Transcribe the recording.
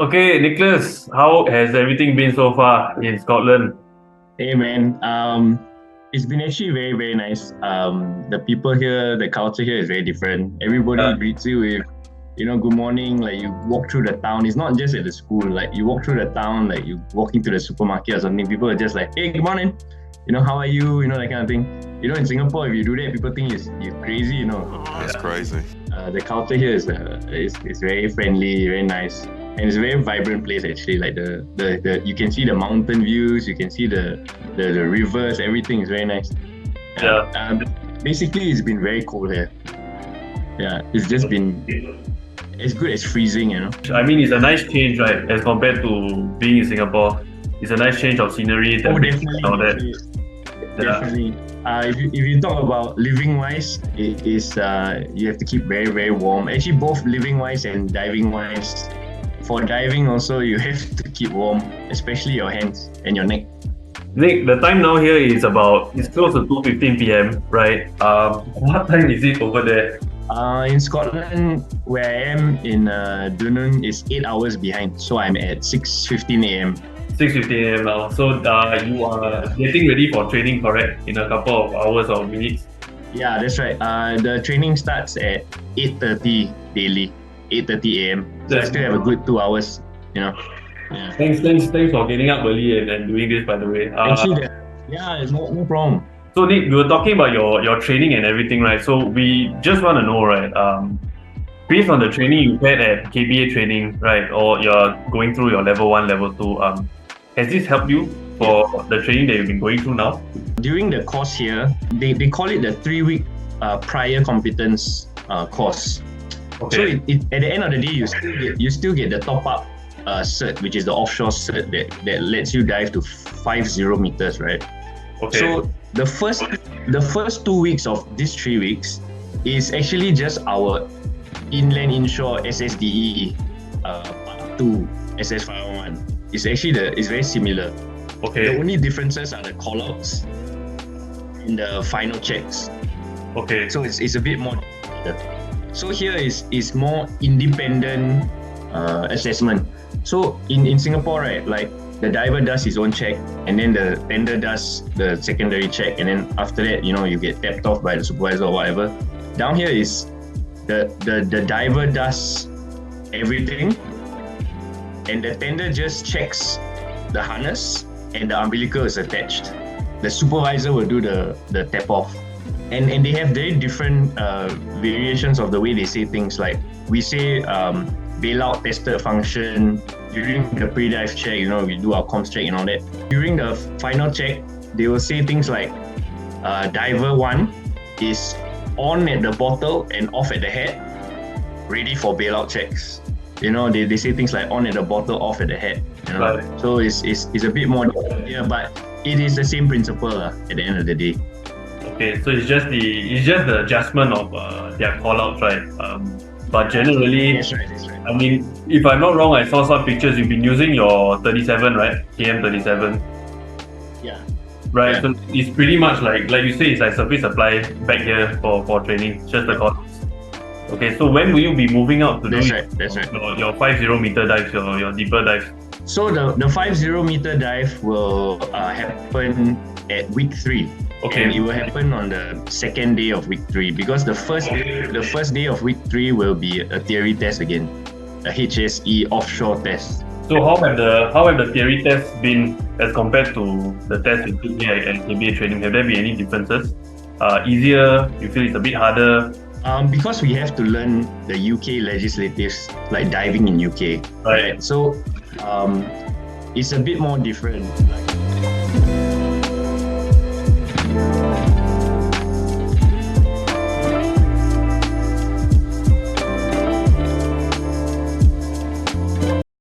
Okay, Nicholas, how has everything been so far in Scotland? Hey man, it's been actually very very nice. The people here, the culture here is very different. Everybody Uh, greets you with, good morning. Like you walk through the town. It's not just at the school. Like you walk through the town, like you walk into the supermarket or something. People are just like, hey, good morning. How are you? That kind of thing. In Singapore, if you do that, people think you're crazy. That's crazy. The culture here is very friendly, very nice, and it's a very vibrant place actually. Like the you can see the mountain views, you can see the rivers, everything is very nice. yeah. Basically, it's been very cold here. Yeah, it's just been as good as freezing. I mean, it's a nice change, right, as compared to being in Singapore. It's a nice change of scenery, Oh, temperature, definitely, and all that. definitely. If you talk about living wise, it is you have to keep very very warm. Actually, both living wise and diving wise. For diving also, you have to keep warm, especially your hands and your neck. Nick, the time now here is it's close to 2:15 p.m., right? What time is it over there? In Scotland, where I am in Dunoon, is 8 hours behind. So I'm at 6:15 a.m. 6:15 a.m. now. So you are getting ready for training, correct? In a couple of hours or minutes. Yeah, that's right. The training starts at 8:30 daily, 8:30 a.m. So I still have a good 2 hours. Yeah. Thanks for getting up early and doing this, by the way. Actually, yeah, it's no problem. So Nick, we were talking about your training and everything, right? So we just want to know, right? Based on the training you've had at KBA training, right, or you're going through your level 1, level 2, has this helped you for the training that you've been going through now? During the course here, they call it the 3-week prior competence course. Okay. So at the end of the day, you still get the top up cert, which is the offshore cert that lets you dive to 50 meters, right? Okay. So the first 2 weeks of these 3 weeks is actually just our inland inshore SSDE part 2 SS 501. It's actually it's very similar. Okay. The only differences are the callouts in the final checks. Okay. So it's a bit more. So here is more independent assessment. So in Singapore, right, like the diver does his own check, and then the tender does the secondary check, and then after that, you get tapped off by the supervisor or whatever. Down here is the diver does everything, and the tender just checks the harness and the umbilical is attached. The supervisor will do the tap off. And they have very different variations of the way they say things. Like we say bailout tested function during the pre-dive check. We do our comms check and all that. During the final check, they will say things like diver 1 is on at the bottle and off at the head, ready for bailout checks. They say things like on at the bottle, off at the head. Right. So it's a bit more, but it is the same principle at the end of the day. Okay, so it's just the adjustment of their callouts, right? But generally, That's right. I mean, if I'm not wrong, I saw some pictures. You've been using your 37, right? KM37. Yeah. Right. Yeah. So it's pretty much like you say, it's like surface supply back here for training, just the callouts. Okay, so when will you be moving out to That's do right. That's right. your 50 meter dives, your deeper dives? So the 50 meter dive will happen at week 3. Okay. And it will happen on the second day of week 3, because the first day of week 3 will be a theory test again, a HSE offshore test. So how have the theory tests been as compared to the tests you took here at KBA training? Have there been any differences? Easier? You feel it's a bit harder? Because we have to learn the UK legislatives, like diving in UK. Right. So it's a bit more different.